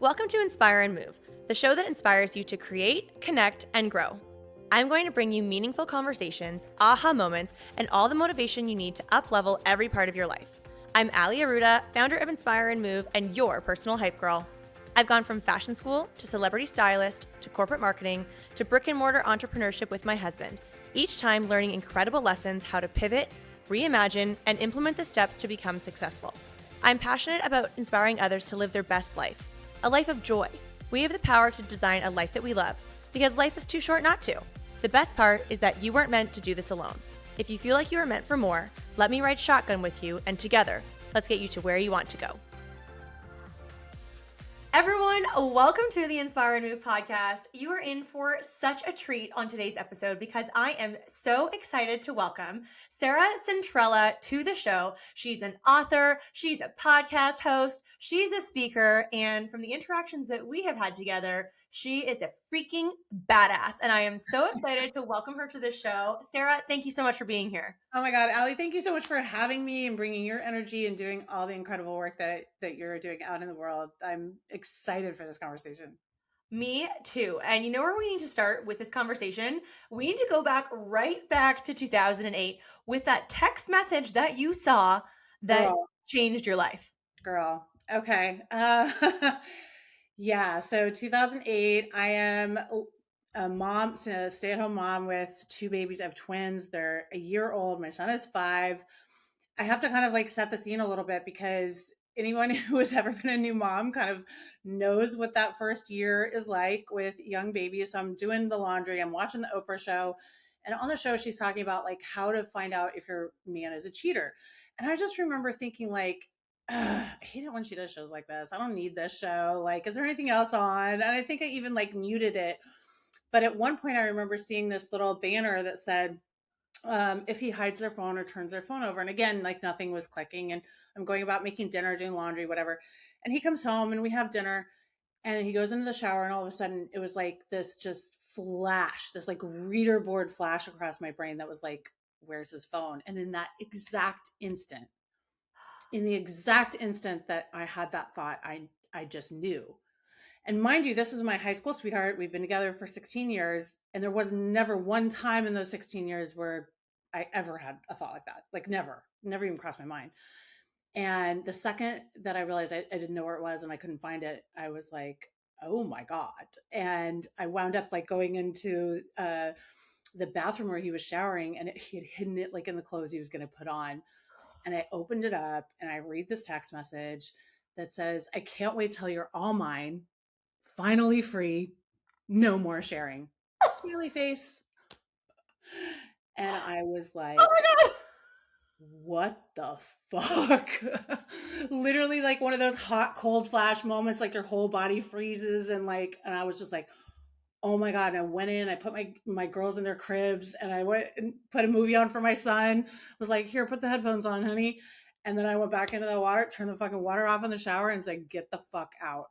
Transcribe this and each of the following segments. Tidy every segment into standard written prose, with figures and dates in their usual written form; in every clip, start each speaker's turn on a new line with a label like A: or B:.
A: Welcome to Inspire and Move, the show that inspires you to create, connect, and grow. I'm going to bring you meaningful conversations, aha moments, and all the motivation you need to up-level every part of your life. I'm Ali Aruda, founder of Inspire and Move, and your personal hype girl. I've gone from fashion school to celebrity stylist to corporate marketing to brick-and-mortar entrepreneurship with my husband, each time learning incredible lessons how to pivot, reimagine, and implement the steps to become successful. I'm passionate about inspiring others to live their best life, a life of joy. We have the power to design a life that we love, because life is too short not to. The best part is that you weren't meant to do this alone. If you feel like you are meant for more, let me ride shotgun with you, and together, let's get you to where you want to go. Everyone, welcome to the Inspire and Move podcast. You are in for such a treat on today's episode because I am so excited to welcome Sarah Centrella to the show. She's an author, she's a podcast host, she's a speaker, and from the interactions that we have had together, she is a freaking badass. And I am so excited to welcome her to the show. Sarah, thank you so much for being here.
B: Oh my God, Ali, thank you so much for having me and bringing your energy and doing all the incredible work that you're doing out in the world. I'm excited for this conversation.
A: Me too. And you know where we need to start with this conversation? We need to go right back to 2008 with that text message that you saw that
B: Girl,
A: changed your life.
B: girl. Okay. Yeah. So 2008, I am a mom, a stay-at-home mom with two babies. I have twins. They're a year old. My son is 5. I have to kind of like set the scene a little bit because anyone who has ever been a new mom kind of knows what that first year is like with young babies. So I'm doing the laundry, I'm watching the Oprah show, and on the show she's talking about like how to find out if your man is a cheater. And I just remember thinking like, I hate it when she does shows like this. I don't need this show. Like, is there anything else on? And I think I even like muted it. But at one point I remember seeing this little banner that said, if he hides their phone or turns their phone over. And again, like nothing was clicking. And I'm going about making dinner, doing laundry, whatever. And he comes home and we have dinner and he goes into the shower. And all of a sudden it was like this just flash, this like reader board flash across my brain that was like, where's his phone? And in that exact instant, in the exact instant that I had that thought, I just knew. And mind you, this was my high school sweetheart. We've been together for 16 years. And there was never one time in those 16 years where I ever had a thought like that. Like never even crossed my mind. And the second that I realized I didn't know where it was and I couldn't find it, I was like, oh my God. And I wound up like going into the bathroom where he was showering and he had hidden it like in the clothes he was going to put on. And I opened it up and I read this text message that says, I can't wait till you're all mine, finally free, no more sharing. Smiley face. And I was like,
A: Oh my God.
B: what the fuck? Literally like one of those hot, cold flash moments, like your whole body freezes. And I was just like, oh my God. And I went in, I put my girls in their cribs and I went and put a movie on for my son. I was like, here, put the headphones on, honey. And then I went back into the water, turned the fucking water off in the shower and said, get the fuck out.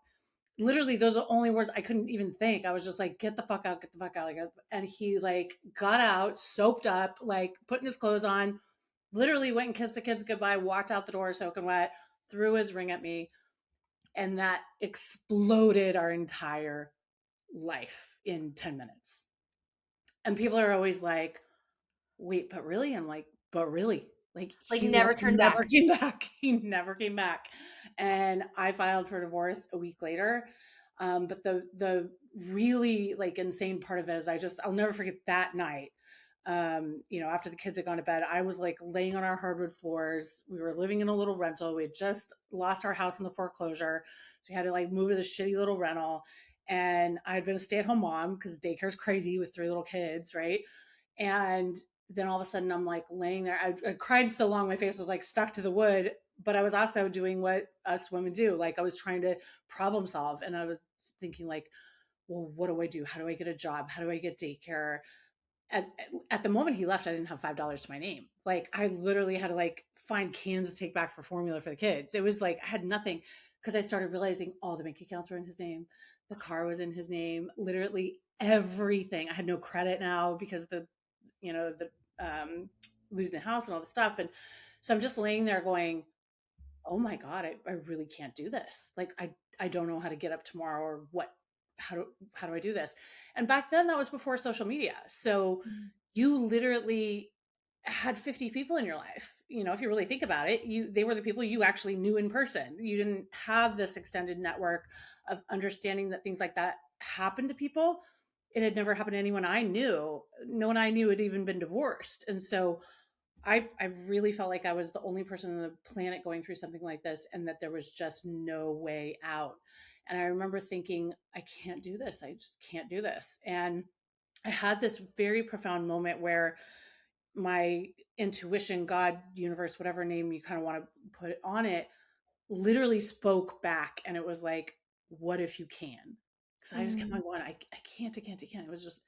B: Literally, those are the only words I couldn't even think. I was just like, get the fuck out, get the fuck out. And he like got out, soaped up, like putting his clothes on, literally went and kissed the kids goodbye, walked out the door soaking wet, threw his ring at me. And that exploded our entire life in 10 minutes. And people are always like, wait, but really? I'm like, but really? Like he
A: Never
B: left,
A: turned
B: never
A: back.
B: came back. He never came back. And I filed for divorce a week later. But the really like insane part of it is I'll never forget that night. After the kids had gone to bed, I was like laying on our hardwood floors. We were living in a little rental. We had just lost our house in the foreclosure. So we had to like move to this shitty little rental. And I had been a stay-at-home mom because daycare's crazy with 3 little kids, right? And then all of a sudden I'm like laying there. I cried so long, my face was like stuck to the wood, but I was also doing what us women do. Like I was trying to problem solve and I was thinking like, well, what do I do? How do I get a job? How do I get daycare? At, at the moment he left, I didn't have $5 to my name. Like I literally had to like find cans to take back for formula for the kids. It was like, I had nothing because I started realizing all the bank accounts were in his name. The car was in his name, literally everything. I had no credit now because the losing the house and all the stuff. And so I'm just laying there going, oh my God, I really can't do this. Like, I don't know how to get up tomorrow, or how do I do this? And back then that was before social media. So you literally had 50 people in your life. You know, if you really think about it, they were the people you actually knew in person. You didn't have this extended network of understanding that things like that happen to people. It had never happened to anyone I knew. No one I knew had even been divorced. And so I really felt like I was the only person on the planet going through something like this, and that there was just no way out. And I remember thinking, I can't do this. I just can't do this. And I had this very profound moment where my intuition, God, universe, whatever name you kind of want to put on it, literally spoke back. And it was like, what if you can? Because I just kept on
A: Mm.
B: going, I can't, I can't, I can't. It was just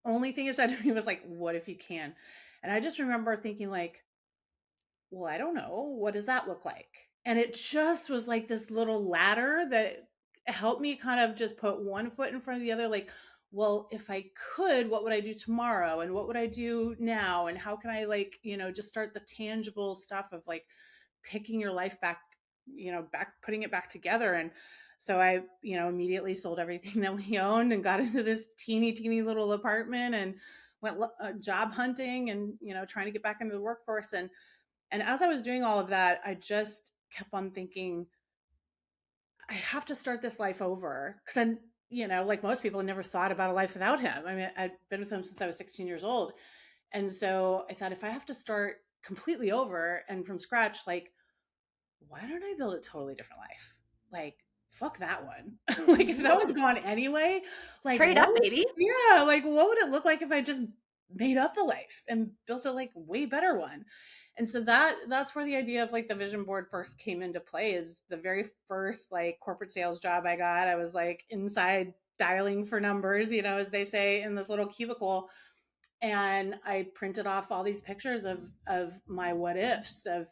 B: the only thing it said to me was like, what if you can? And I just remember thinking like, well, I don't know. What does that look like? And it just was like this little ladder that helped me kind of just put one foot in front of the other. Like, well, if I could, what would I do tomorrow? And what would I do now? And how can I, like, just start the tangible stuff of like picking your life back, putting it back together. And so I, immediately sold everything that we owned and got into this teeny little apartment and went job hunting and, trying to get back into the workforce. And as I was doing all of that, I just kept on thinking, I have to start this life over. Because I'm, like most people, I never thought about a life without him. I mean, I'd been with him since I was 16 years old. And so I thought, if I have to start completely over and from scratch, like, why don't I build a totally different life? Like, fuck that one. Like, if that one's gone anyway, like,
A: Trade up, baby.
B: yeah, like, what would it look like if I just made up a life and built a like way better one? And so that's where the idea of like the vision board first came into play. Is the very first like corporate sales job I got, I was like inside dialing for numbers, as they say, in this little cubicle. And I printed off all these pictures of my what ifs of,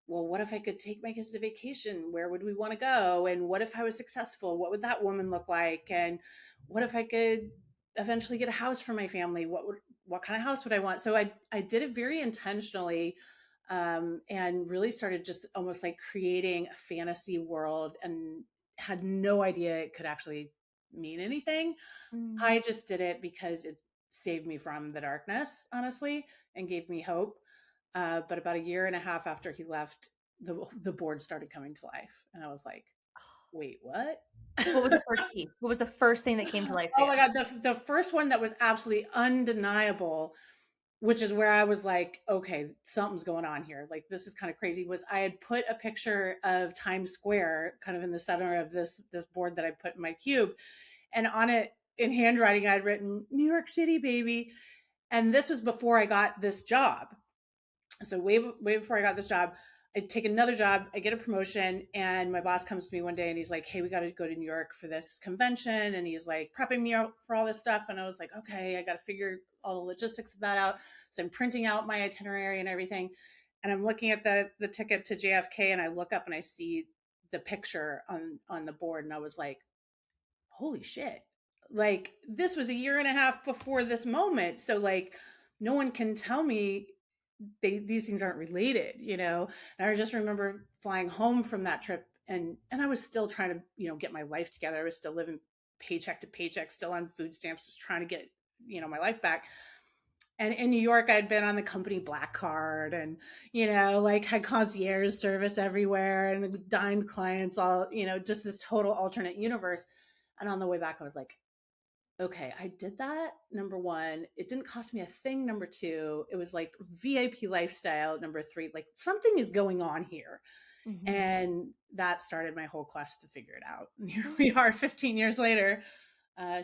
B: well, what if I could take my kids to vacation? Where would we want to go? And what if I was successful? What would that woman look like? And what if I could eventually get a house for my family? What kind of house would I want? So I did it very intentionally, and really started just almost like creating a fantasy world, and had no idea it could actually mean anything.
A: Mm.
B: I just did it because it saved me from the darkness, honestly, and gave me hope. But about a year and a half after he left, the board started coming to life, and I was like, "Wait, what?"
A: What was the first piece? What was the first thing that came to life for
B: Oh
A: you?
B: my god, the first one that was absolutely undeniable, which is where I was like, "Okay, something's going on here. Like, this is kind of crazy." Was I had put a picture of Times Square kind of in the center of this board that I put in my cube, and on it in handwriting I'd written "New York City, baby." And this was before I got this job. So way before I got this job, I take another job, I get a promotion, and my boss comes to me one day and he's like, "Hey, we got to go to New York for this convention," and he's like prepping me out for all this stuff, and I was like, "Okay, I got to figure all the logistics of that out." So I'm printing out my itinerary and everything, and I'm looking at the ticket to JFK, and I look up and I see the picture on the board, and I was like, "Holy shit." Like, this was a year and a half before this moment. So like, no one can tell me these things aren't related, And I just remember flying home from that trip, and I was still trying to, get my life together. I was still living paycheck to paycheck, still on food stamps, just trying to get, my life back. And in New York, I'd been on the company black card, and, like, had concierge service everywhere and dined clients, all, just this total alternate universe. And on the way back, I was like, okay, I did that. Number one, it didn't cost me a thing. Number two, it was like VIP lifestyle. Number three, like, something is going on here.
A: Mhm.
B: And that started my whole quest to figure it out. And here we are 15 years later,
A: Oh,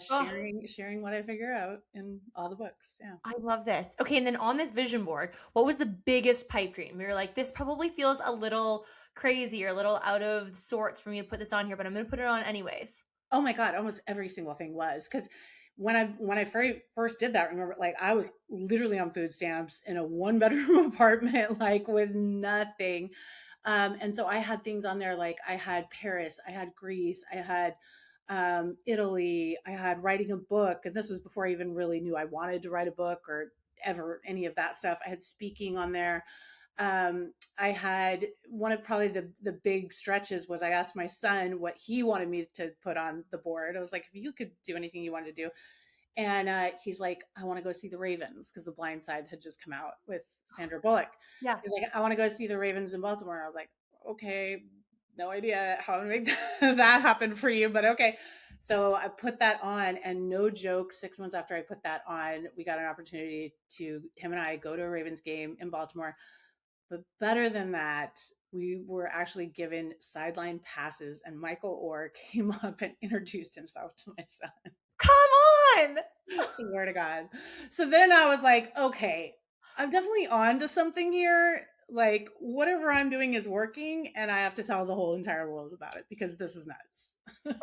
B: sharing what I figure out in all the books. Yeah.
A: I love this. Okay, and then on this vision board, what was the biggest pipe dream? You're like, this probably feels a little crazy or a little out of sorts for me to put this on here, but I'm going to put it on anyways.
B: Oh my God, almost every single thing was, because when I very first did that, remember, like, I was literally on food stamps in a one bedroom apartment, like, with nothing. And so I had things on there, like I had Paris, I had Greece, I had Italy, I had writing a book. And this was before I even really knew I wanted to write a book or ever any of that stuff. I had speaking on there. I had one of probably the big stretches was I asked my son what he wanted me to put on the board. I was like, if you could do anything you wanted to do, and he's like, I want to go see the Ravens because The Blind Side had just come out with Sandra Bullock.
A: Yeah.
B: He's like, I want to go see the Ravens in Baltimore. I was like, okay, no idea how to make that happen for you, but okay. So I put that on, and no joke, 6 months after I put that on, we got an opportunity to him and I go to a Ravens game in Baltimore. But better than that, we were actually given sideline passes, and Michael Orr came up and introduced himself to my son.
A: Come on.
B: Swear to God. So then I was like, okay, I'm definitely on to something here. Like, whatever I'm doing is working, and I have to tell the whole entire world about it because this is nuts.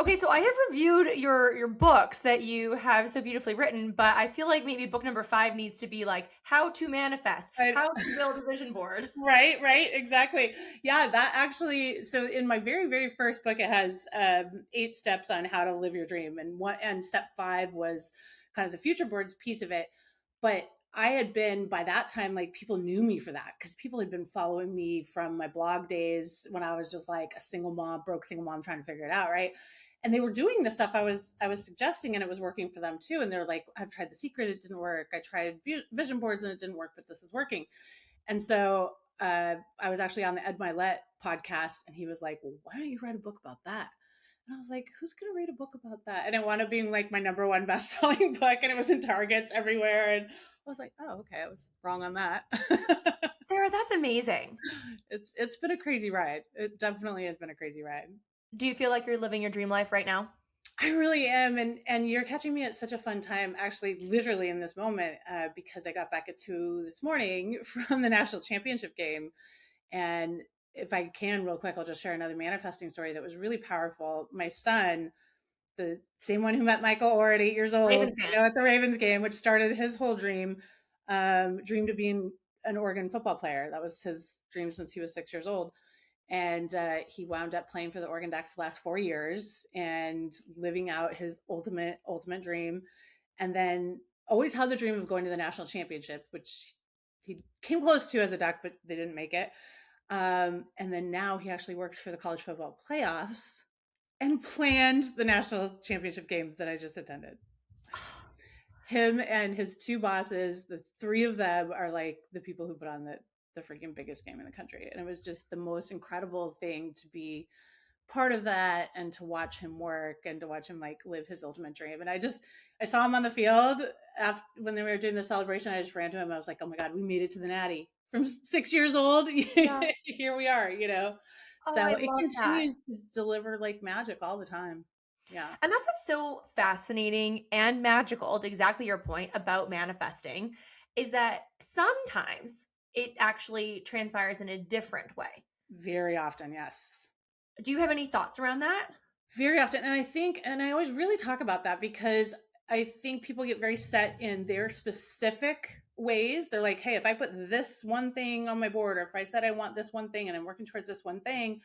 A: Okay, so I have reviewed your books that you have so beautifully written, but I feel like maybe book number 5 needs to be like how to manifest,
B: I,
A: how to build a vision board.
B: right, exactly. Yeah, that actually. So in my very first book, it has 8 steps on how to live your dream, and step 5 was kind of the future boards piece of it. But I had been by that time, like, people knew me for that because people had been following me from my blog days when I was just like a single mom, broke single mom trying to figure it out, right? And they were doing the stuff I was suggesting, and it was working for them too. And they're like, I've tried The Secret, it didn't work. I tried vision boards and it didn't work, but this is working. And so I was actually on the Ed Milet podcast, and he was like, well, why don't you write a book about that? And I was like, who's going to read a book about that? And it wound up being like my number 1 best-selling book, and it was in Targets everywhere. And I was like, oh, okay, I was wrong on that.
A: Sarah, that's amazing.
B: It's been a crazy ride. It definitely has been a crazy ride.
A: Do you feel like you're living your dream life right now?
B: I really am, and you're catching me at such a fun time, actually, literally in this moment, because I got back at 2 this morning from the national championship game. And if I can, real quick, I'll just share another manifesting story that was really powerful. My son, the same one who met Michael Orr at 8 years old,
A: Raven fan.
B: at the Ravens game, which started his whole dream, dreamed of being an Oregon football player. That was his dream since he was 6 years old. And he wound up playing for the Oregon Ducks the last 4 years and living out his ultimate dream. And then always had the dream of going to the national championship, which he came close to as a Duck, but they didn't make it. And then now he actually works for the college football playoffs and planned the national championship game that I just attended. Him and his 2 bosses, the 3 of them are like the people who put on the freaking biggest game in the country. And it was just the most incredible thing to be part of that, and to watch him work, and to watch him like live his ultimate dream. And I saw him on the field after, when they were doing the celebration. I just ran to him. I was like, oh my God, we made it to the Natty from 6 years old.
A: Yeah.
B: Here we are,
A: Oh,
B: so
A: I
B: it
A: love that.
B: continues to deliver like magic all the time. Yeah.
A: And that's what's so fascinating and magical, to exactly your point about manifesting, is that sometimes it actually transpires in a different way.
B: Very often. Yes.
A: Do you have any thoughts around that?
B: Very often. And I always really talk about that because I think people get very set in their specific ways. They're like, hey, if I put this one thing on my board, or if I said I want this one thing and I'm working towards this one thing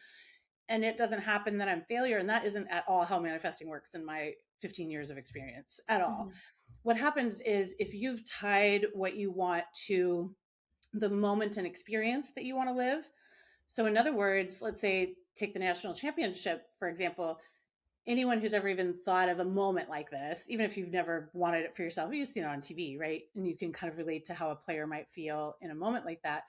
B: and it doesn't happen, then I'm failure. And that isn't at all how manifesting works in my 15 years of experience at all.
A: Mhm.
B: What happens is, if you've tied what you want to the moment and experience that you want to live. So in other words, let's say take the national championship, for example. Anyone who's ever even thought of a moment like this, even if you've never wanted it for yourself, you've seen it on TV, right? And you can kind of relate to how a player might feel in a moment like that.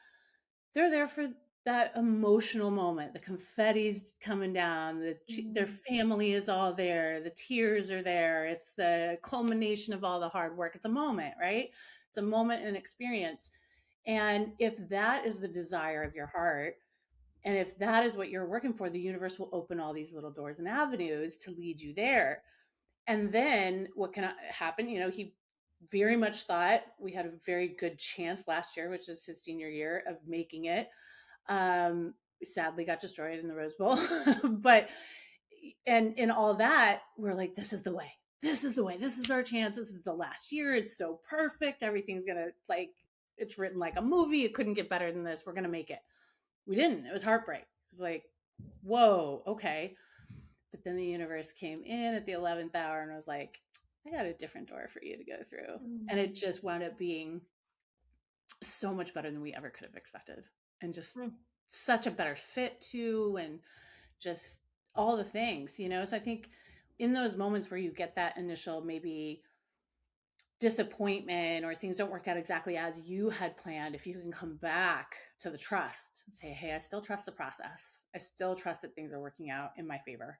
B: They're there for that emotional moment. The confetti's coming down, their family is all there, the tears are there. It's the culmination of all the hard work. It's a moment, right? It's a moment and experience. And if that is the desire of your heart, and if that is what you're working for, the universe will open all these little doors and avenues to lead you there. And then what can happen? He very much thought we had a very good chance last year, which is his senior year, of making it. Sadly got destroyed in the Rose Bowl. But, and in all that, we're like, this is the way. This is the way. This is our chance. This is the last year. It's so perfect. Everything's going to, like, it's written like a movie. It couldn't get better than this. We're going to make it. We didn't. It was heartbreak. It was like, whoa, okay. But then the universe came in at the 11th hour and was like, I got a different door for you to go through. And it just wound up being so much better than we ever could have expected. and just
A: Mm.
B: such a better fit too, and just all the things, So I think in those moments where you get that initial maybe disappointment or things don't work out exactly as you had planned, if you can come back to the trust and say, hey, I still trust the process. I still trust that things are working out in my favor.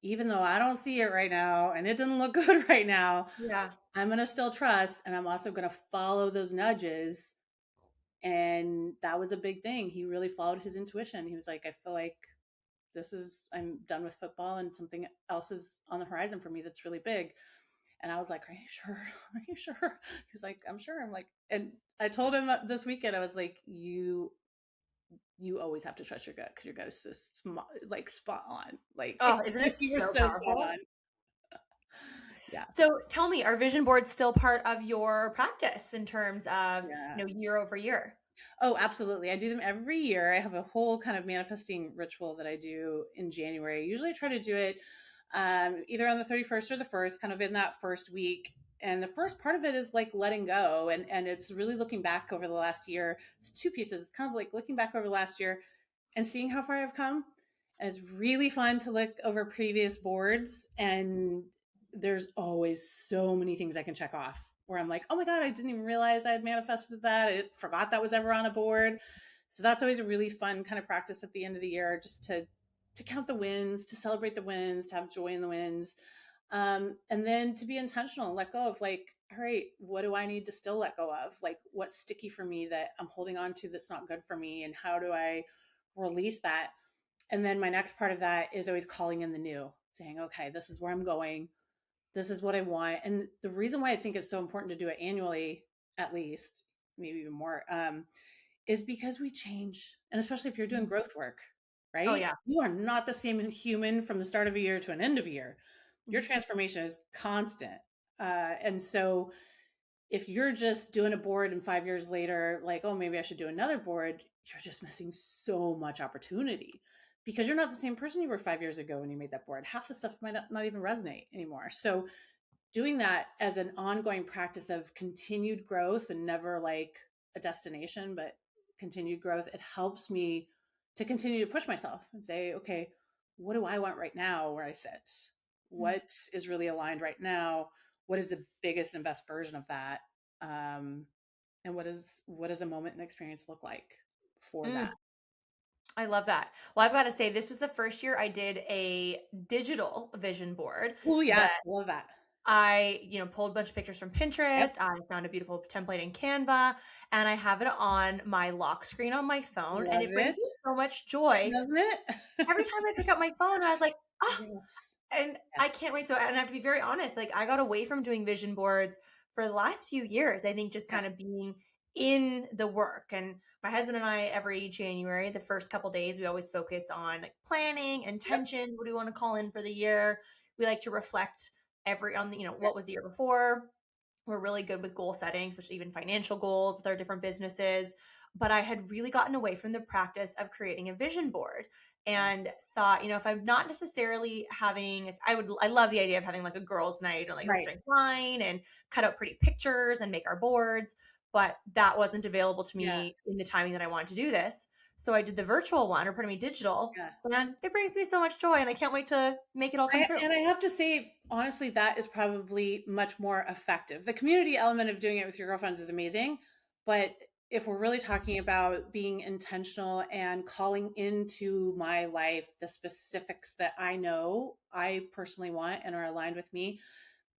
B: Even though I don't see it right now and it doesn't look good right now,
A: Yeah.
B: I'm going to still trust, and I'm also going to follow those nudges. And that was a big thing. He really followed his intuition. He was like, I feel like I'm done with football and something else is on the horizon for me that's really big. And I was like, are you sure? Are you sure? He's like, I'm sure. I'm like, and I told him this weekend, I was like, you always have to trust your gut because your gut is just like spot on. Like
A: Oh, isn't it
B: you were
A: so
B: so spot on.
A: powerful?
B: Yeah.
A: So tell me, are vision boards still part of your practice in terms of,
B: Yeah.
A: year over year?
B: Oh, absolutely. I do them every year. I have a whole kind of manifesting ritual that I do in January. Usually I try to do it either on the 31st or the 1st, kind of in that first week. And the first part of it is like letting go. And it's really looking back over the last year. It's two pieces. It's kind of like looking back over the last year and seeing how far I've come. And it's really fun to look over previous boards. And there's always so many things I can check off where I'm like, oh my God, I didn't even realize I had manifested that. I forgot that was ever on a board. So that's always a really fun kind of practice at the end of the year, just to count the wins, to celebrate the wins, to have joy in the wins. And then to be intentional and let go of like, all right, what do I need to still let go of? Like what's sticky for me that I'm holding on to that's not good for me? And how do I release that? And then my next part of that is always calling in the new, saying, okay, this is where I'm going. This is what I want. And the reason why I think it's so important to do it annually, at least, maybe even more, is because we change. And especially if you're doing
A: Mhm.
B: growth work,
A: Oh,
B: right?
A: yeah.
B: You are not the same human from the start of a year to an end of a year. Your
A: Mhm.
B: transformation is constant. And so if you're just doing a board and 5 years later, like, oh, maybe I should do another board, you're just missing so much opportunity because you're not the same person you were 5 years ago when you made that board. Half the stuff might not even resonate anymore. So doing that as an ongoing practice of continued growth and never like a destination, but continued growth, it helps me to continue to push myself and say, okay, what do I want right now where I sit?
A: Mm.
B: What is really aligned right now? What is the biggest and best version of that? Um, and what does a moment and experience look like for that?
A: Mm. I love that. Well, I've got to say, this was the first year I did a digital vision board
B: Oh
A: that
B: yes, love that.
A: I, pulled a bunch of pictures from
B: Yep,
A: Pinterest. I found a beautiful template in Canva, and I have it on my lock screen on my phone, and
B: love
A: it brings
B: it.
A: me so much joy.
B: Doesn't it?
A: Every time I pick up my phone, I was like, "Ah,
B: Yes.
A: and
B: Yeah.
A: I can't wait. So, and I have to be very honest, like I got away from doing vision boards for the last few years. I think just
B: Yeah.
A: kind of being in the work. And my husband and I, every January, the first couple days, we always focus on like planning,
B: Yep.
A: intention. What do we want to call in for the year? We like to reflect every on the, what
B: Yes.
A: was the year before. We're really good with goal setting, especially even financial goals with our different businesses. But I had really gotten away from the practice of creating a vision board
B: Yeah.
A: and thought, if I'm not necessarily having, I love the idea of having like a girls' night or like let's
B: Right.
A: drink wine and cut out pretty pictures and make our boards. But that wasn't available to
B: Yeah.
A: me in the timing that I wanted to do this. So I did the virtual one, or pardon me, digital.
B: Yeah.
A: And it brings me so much joy, and I can't wait to make it all come true.
B: And I have to say, honestly, that is probably much more effective. The community element of doing it with your girlfriends is amazing. But if we're really talking about being intentional and calling into my life the specifics that I know I personally want and are aligned with me,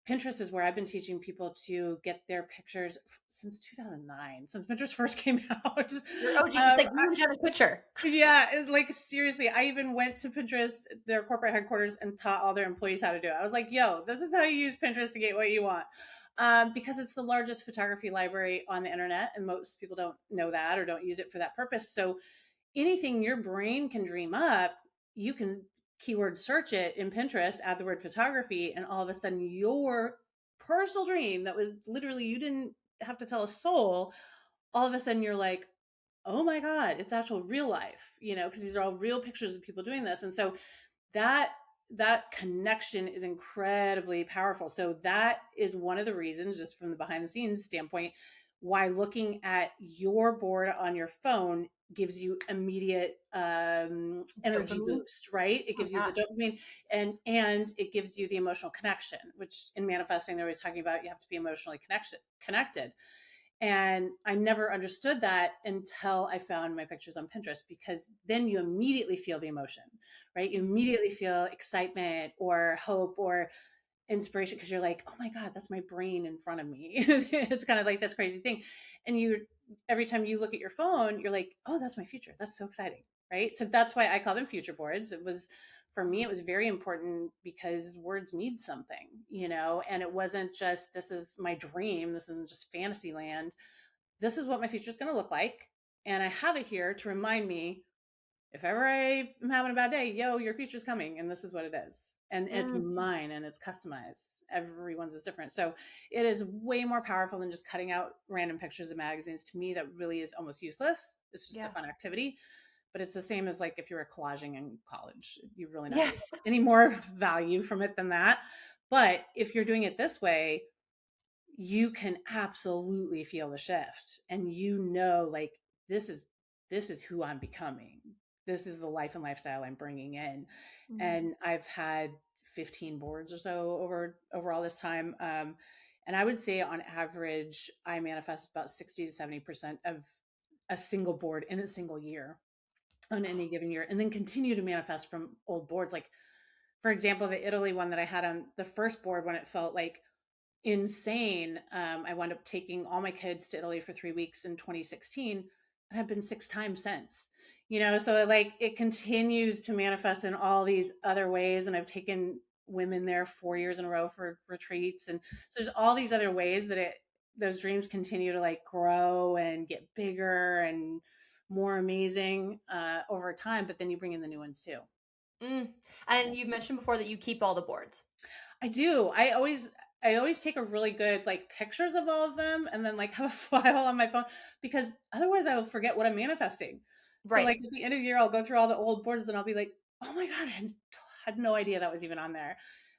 B: Pinterest is where I've been teaching people to get their pictures since 2009, since Pinterest first came out.
A: You're OG. It's like you and Jenna Kutcher.
B: Yeah, like seriously, I even went to Pinterest, their corporate headquarters, and taught all their employees how to do it. I was like, yo, this is how you use Pinterest to get what you want. Because it's the largest photography library on the internet, and most people don't know that or don't use it for that purpose. So anything your brain can dream up, you can keyword search it in Pinterest, add the word photography, and all of a sudden your personal dream that was literally you didn't have to tell a soul, all of a sudden you're like, oh my God, it's actual real life, because these are all real pictures of people doing this. And so that that connection is incredibly powerful. So that is one of the reasons, just from the behind the scenes standpoint, why looking at your board on your phone gives you immediate energy
A: Dopamine.
B: boost, right? It
A: Oh,
B: gives you
A: yeah.
B: the dopamine, and it gives you the emotional connection, which in manifesting they're always talking about you have to be emotionally connected. And I never understood that until I found my pictures on Pinterest, because then you immediately feel the emotion, right? You immediately feel excitement or hope or inspiration, because you're like, oh my God, that's my brain in front of me. It's kind of like this crazy thing. And every time you look at your phone, you're like, oh, that's my future. That's so exciting. Right. So that's why I call them future boards. For me, it was very important because words mean something, and it wasn't just, this is my dream. This isn't just fantasy land. This is what my future is going to look like. And I have it here to remind me, if ever I am having a bad day, yo, your future's coming and this is what it is. And it's
A: Mm,
B: mine and it's customized. Everyone's is different. So it is way more powerful than just cutting out random pictures of magazines. To me, that really is almost useless. It's just a
A: yeah.
B: fun activity. But it's the same as like if you were collaging in college, you're really not going to
A: Yes.
B: get any more value from it than that. But if you're doing it this way, you can absolutely feel the shift, and like, this is who I'm becoming. This is the life and lifestyle I'm bringing in.
A: Mm.
B: And I've had 15 boards or so over all this time. And I would say on average I manifest about 60 to 70% of a single board in a single year, on any given year, and then continue to manifest from old boards. Like, for example, the Italy one that I had on the first board, when it felt like insane. I wound up taking all my kids to Italy for 3 weeks in 2016, and I've been 6 times since. So like it continues to manifest in all these other ways, and I've taken women there 4 years in a row for retreats, and so there's all these other ways that those dreams continue to like grow and get bigger and more amazing over time. But then you bring in the new ones too.
A: Mm. And you've mentioned before that you keep all the boards.
B: I do. I always take a really good like pictures of all of them, and then like have a file on my phone, because otherwise I will forget what I'm manifesting. So
A: Right.
B: like at the end of the year I'll go through all the old boards and I'll be like, "Oh my God, I had no idea that was even on there."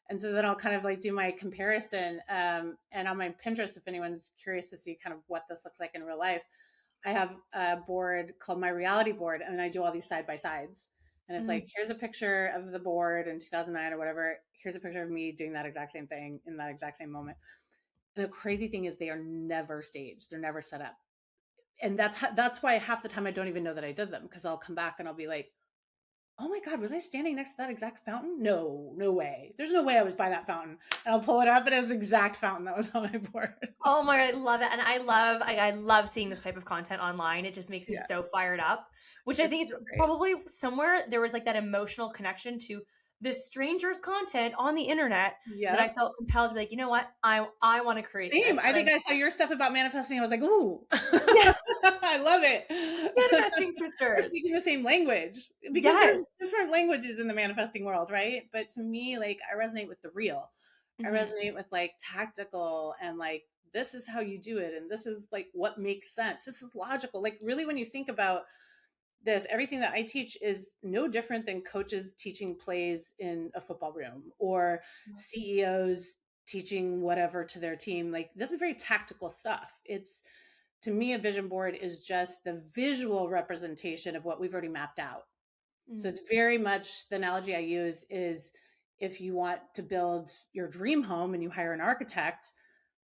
B: And so then I'll kind of like do my comparison, and on my Pinterest, if anyone's curious to see kind of what this looks like in real life, I have a board called my reality board, and I do all these side by sides. And it's
A: Mm.
B: like, here's a picture of the board in 2009 or whatever. Here's a picture of me doing that exact same thing in that exact same moment. And the crazy thing is, they are never staged. They're never set up. And that's why half the time I don't even know that I did them, because I'll come back and I'll be like, oh my God, was I standing next to that exact fountain? No, no way. There's no way I was by that fountain. And I'll pull it up, and it's the exact fountain that was on my board.
A: Oh my God, I love it. And I love seeing this type of content online. It just makes me
B: Yeah,
A: so fired up, which I
B: it's
A: think is
B: so great.
A: probably somewhere there was like that emotional connection to this stranger's content on the internet that I
B: Yep.
A: felt compelled to be like, you know what? I want to create this.
B: Same. I
A: And
B: think I saw your stuff about manifesting. I was like, ooh,
A: yeah,
B: I love it.
A: manifesting
B: We're
A: sisters.
B: speaking the same language, because there's
A: Yes.
B: different languages in the manifesting world, right? But to me, like, I resonate with the real. I
A: Mhm.
B: resonate with like tactical, and like, this is how you do it. And this is like what makes sense. This is logical. Like, really, when you think about this, everything that I teach is no different than coaches teaching plays in a football room, or CEOs teaching whatever to their team. Like, this is very tactical stuff. It's, to me, a vision board is just the visual representation of what we've already mapped out. So
A: Mm.
B: it's very much, the analogy I use is, if you want to build your dream home and you hire an architect,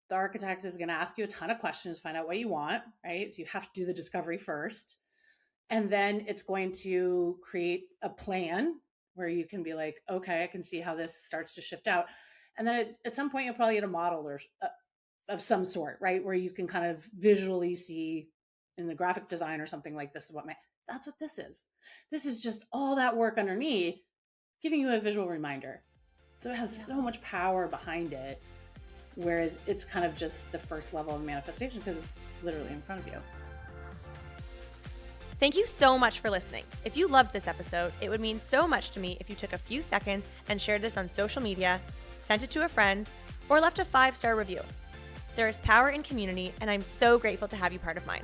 B: the architect is going to ask you a ton of questions, find out what you want, right? So you have to do the discovery first. And then it's going to create a plan where you can be like, okay, I can see how this starts to shift out. And then at some point, you'll probably get a model or of some sort, right? Where you can kind of visually see in the graphic design or something like, this is what that's what this is. This is just all that work underneath, giving you a visual reminder. So it has
A: Yeah.
B: so much power behind it. Whereas it's kind of just the first level of manifestation, because it's literally in front of you.
A: Thank you so much for listening. If you loved this episode, it would mean so much to me if you took a few seconds and shared this on social media, sent it to a friend, or left a 5-star review. There is power in community, and I'm so grateful to have you part of mine.